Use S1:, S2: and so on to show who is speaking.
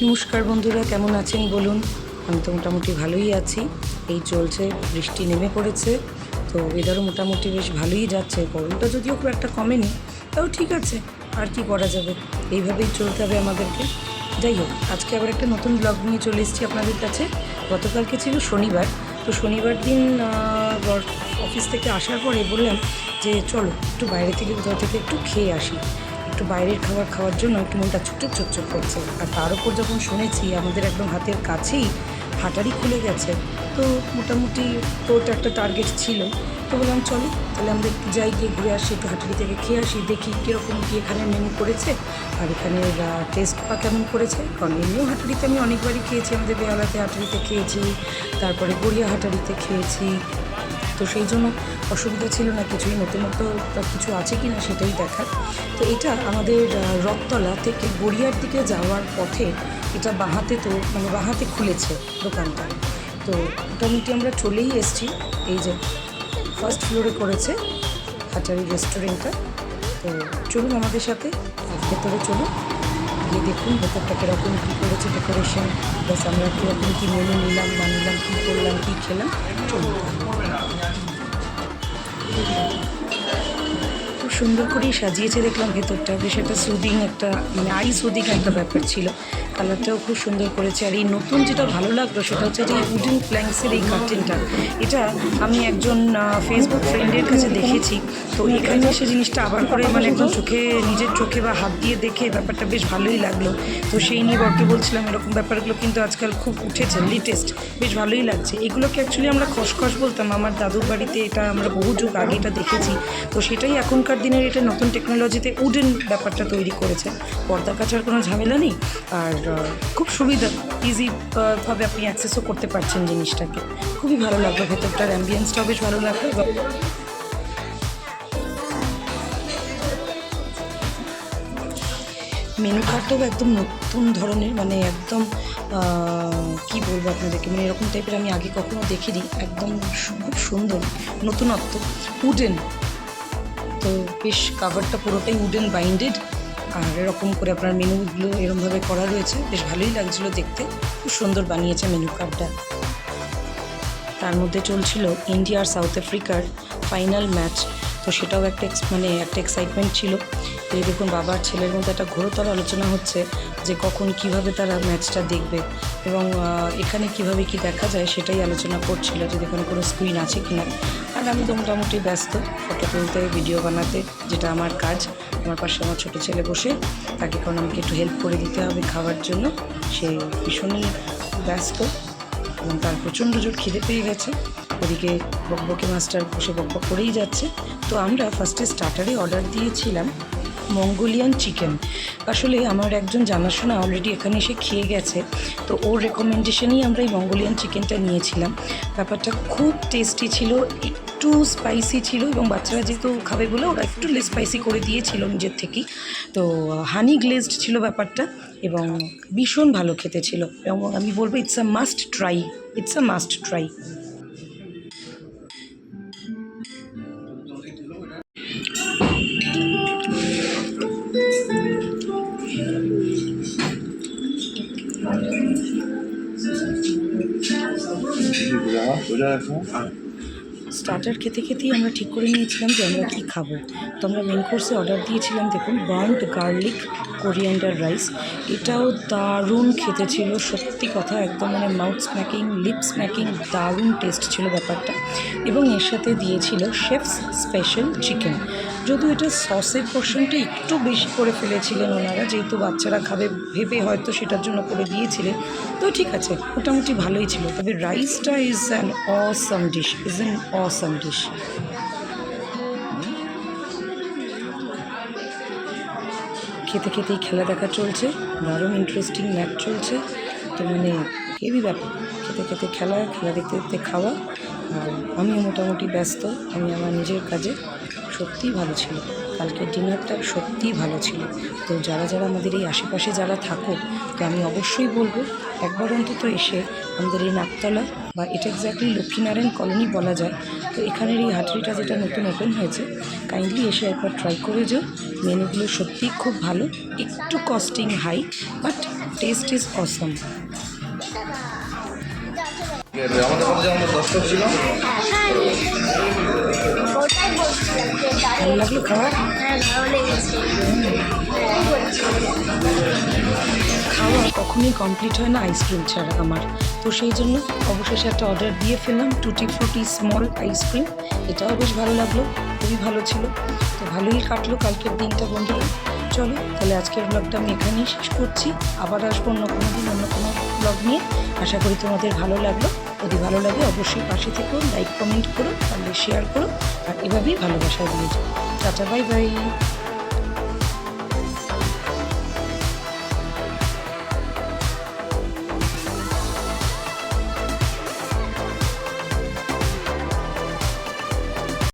S1: নমস্কার বন্ধুরা, কেমন আছেন বলুন? আমি তো মোটামুটি ভালোই আছি। এই চলছে, বৃষ্টি নেমে পড়েছে, তো ওয়েদারও মোটামুটি বেশ ভালোই যাচ্ছে। গরমটা যদিও খুব একটা কমেনি, তাও ঠিক আছে, আর কি করা যাবে, এইভাবেই চলতে হবে আমাদেরকে। যাই হোক, আজকে আবার একটা নতুন ব্লগ নিয়ে চলে এসেছি আপনাদের কাছে। গতকালকে ছিল শনিবার, তো শনিবার দিন অফিস থেকে আসার পরে বললাম যে চলো একটু বাইরে থেকে কোথাও থেকে একটু খেয়ে আসি। একটু বাইরের খাবার খাওয়ার জন্য একটু মনটা চুপচুপ করছে। আর তার উপর যখন শুনেছি আমাদের একদম হাতের কাছেই হাটারি খুলে গেছে, তো মোটামুটি তো ওটা একটা টার্গেট ছিল। তো বললাম চলো তাহলে আমরা একটু যাই, গিয়ে ঘুরে আসি, একটু হাটারি থেকে খেয়ে আসি, দেখি কীরকম কী এখানে মেনু করেছে আর এখানে টেস্ট বা কেমন করেছে। কারণ এমনিও হাটারিতে আমি অনেকবারই খেয়েছি, আমাদের বেহালাতে হাটারিতে খেয়েছি, তারপরে গড়িয়া হাটারিতে খেয়েছি, তো সেই জন্য অসুবিধা ছিল না কিছুই। নতুনত্ব কিছু আছে কি না সেটাই দেখার। তো এটা আমাদের রথতলা থেকে গড়িয়ার দিকে যাওয়ার পথে, এটা বাঁহাতে, তো মানে বাঁহাতে খুলেছে দোকানটা। তো মোটামুটি আমরা চলেই এসেছি। এই যে ফার্স্ট ফ্লোরে করেছে হাটারি রেস্টুরেন্টটা। তো চলুন আমাদের সাথে ভেতরে চলুন, গিয়ে দেখুন ভেতরটা কীরকম কী করেছে ডেকোরেশন, প্লাস আমরা কীরকম কী মেনু নিলাম না নিলাম, কী করলাম কী খেলাম, চলুন। খুব সুন্দর করেই সাজিয়েছে দেখলাম ভেতরটা, বেশ একটা সুদিং, একটা মানে আই সুদিং একটা ব্যাপার ছিল। কালারটাও খুব সুন্দর করেছে। আর এই নতুন যেটা ভালো লাগলো সেটা হচ্ছে যে এই উডেন প্ল্যাঙ্কসের এই কার্টেনটা, এটা আমি একজন ফেসবুক ফ্রেন্ডের কাছে দেখেছি। তো এখানে এসে জিনিসটা আবার করে মানে একদম নিজের চোখে বা হাত দিয়ে দেখে ব্যাপারটা বেশ ভালোই লাগলো। তো সেই নিয়ে বরকে বলছিলাম এরকম ব্যাপারগুলো কিন্তু আজকাল খুব উঠেছে, লেটেস্ট, বেশ ভালোই লাগছে। এগুলোকে অ্যাকচুয়ালি আমরা খসখস বলতাম, আমার দাদুর বাড়িতে এটা আমরা বহু যুগ আগে এটা দেখেছি। তো সেটাই এখনকার দিনের এটা নতুন টেকনোলজিতে উডেন ব্যাপারটা তৈরি করেছে। পর্দা কাচার কোনো ঝামেলা নেই, আর খুব সুবিধা, ইজিভাবে আপনি অ্যাক্সেসও করতে পারছেন জিনিসটাকে। খুবই ভালো লাগলো, ভেতরটার অ্যাম্বিয়েন্সটাও বেশ ভালো লাগলো। মেনু কার্ডটাও একদম নতুন ধরনের, মানে একদম কী বলবো আপনাদেরকে, মানে এরকম টাইপের আমি আগে কখনো দেখিনি। একদম খুব সুন্দর, নতুনত্ব, উডেন। তো বেশ কাভারটা পুরোটাই উডেন বাইন্ডেড, আর এরকম করে আপনার মেনুগুলো এরকমভাবে করা রয়েছে, বেশ ভালোই লাগছিলো দেখতে। খুব সুন্দর বানিয়েছে মেনু কার্ডটা। তার মধ্যে চলছিল ইন্ডিয়া আর সাউথ আফ্রিকার ফাইনাল ম্যাচ, তো সেটাও একটা একটা এক্সাইটমেন্ট ছিল। এই দেখুন বাবার ছেলের মধ্যে একটা ঘোরতর আলোচনা হচ্ছে যে কখন কিভাবে তারা ম্যাচটা দেখবে, এবং এখানে কিভাবে কি দেখা যায় সেটাই আলোচনা করছিল, যে এখানে কোনো স্ক্রিন আছে কি না। আর আমি তো মোটামুটি ব্যস্ত ফটো তুলতে, ভিডিও বানাতে, যেটা আমার কাজ। আমার পাশে আমার ছোটো ছেলে বসে, তাকে কারণ আমাকে একটু হেল্প করে দিতে হবে খাওয়ার জন্য, সে ভীষণই ব্যস্ত এবং তার প্রচণ্ড জোর খিদে পেয়ে গেছে। ওদিকে বকবকে মাস্টার বসে বকবক করেই যাচ্ছে। তো আমরা ফার্স্টে স্টার্টারে অর্ডার দিয়েছিলাম মঙ্গোলিয়ান চিকেন। আসলে আমার একজন জানাশোনা অলরেডি এখানে এসে খেয়ে গেছে, তো ওর রেকমেন্ডেশনেই আমরা এই মঙ্গোলিয়ান চিকেনটা নিয়েছিলাম। ব্যাপারটা খুব টেস্টি ছিল, একটু স্পাইসি ছিল, এবং বাচ্চারা যেহেতু খাবে বলে ওরা একটু লেস স্পাইসি করে দিয়েছিল নিজের থেকেই। তো হানি গ্লেজড ছিল ব্যাপারটা, এবং ভীষণ ভালো খেতে ছিল, এবং আমি বলবো it's a must try. Starter খেতে খেতেই আমরা ঠিক করে নিয়েছিলাম যে আমরা কী খাবো। তো আমরা মেন কোর্সে অর্ডার দিয়েছিলাম দেখুন বার্নড গার্লিক কোরিয়ান্ডার রাইস। এটাও দারুণ খেতে ছিল, সত্যি কথা, একদম মানে মাউথ স্ম্যাকিং, লিপ স্ম্যাকিং, দারুণ টেস্ট ছিল ব্যাপারটা। এবং এর সাথে দিয়েছিল শেফস স্পেশাল চিকেন। যদিও এটা সসের পোর্শনটা একটু বেশি করে ফেলেছিলেন ওনারা, যেহেতু বাচ্চারা খাবে ভেবে হয়তো সেটার জন্য করে দিয়েছিলেন। তো ঠিক আছে, মোটামুটি ভালোই ছিল। তবে রাইসটা ইজ অ্যান অসাম ডিশ। খেতে খেতেই খেলা দেখা চলছে, দারুণ ইন্টারেস্টিং ম্যাচ চলছে। তো মানে হেভি ব্যাপার, খেতে খেতে খেলা দেখতে দেখতে খাওয়া। আর আমিও মোটামুটি ব্যস্ত, আমি আমার নিজের কাজে। সত্যিই ভালো ছিল। কালকের ডিনারটা সত্যিই ভালো ছিল। তো যারা যারা আমাদের এই আশেপাশে যারা থাকো, তো আমি অবশ্যই বলবো একবার অন্তত এসে আমাদের এই নাকতলা, বা এটা এক্স্যাক্টলি লক্ষ্মীনারায়ণ কলোনি বলা যায়, তো এখানের এই হাটরিটা যেটা নতুন ওপেন হয়েছে, কাইন্ডলি এসে একবার ট্রাই করে যাও। মেনুগুলো সত্যিই খুব ভালো, একটু costing high, but taste is awesome.
S2: আমাদের মধ্যে যেমন দর্শক ছিল,
S3: ওটাই বলছিলাম যে
S1: ভালো লাগলো খাবার?
S3: হ্যাঁ ভালো লেগেছে।
S1: খাওয়া কখনোই কমপ্লিট হয় না আইসক্রিম ছাড়া আমার। তো সেই জন্য অবশেষে একটা অর্ডার দিয়ে ফেললাম, টুটি ফ্রুটি স্মল আইসক্রিম। এটাও বেশ ভালো লাগলো, খুবই ভালো ছিল। তো ভালোই কাটলো কালকের দিনটা বন্ধুরা। চলো তাহলে আজকের ব্লগটা আমি এখানেই শেষ করছি। আবার আসবো অন্য কোনো দিন অন্য কোনো ব্লগ নিয়ে। আশা করি তোমাদের ভালো লাগলো। যদি ভালো লাগে অবশ্যই পাশে থেকেও লাইক কমেন্ট করো, তাহলে শেয়ার করো, আর এভাবেই ভালোবাসা দিয়ে যাও। Tata, bye bye.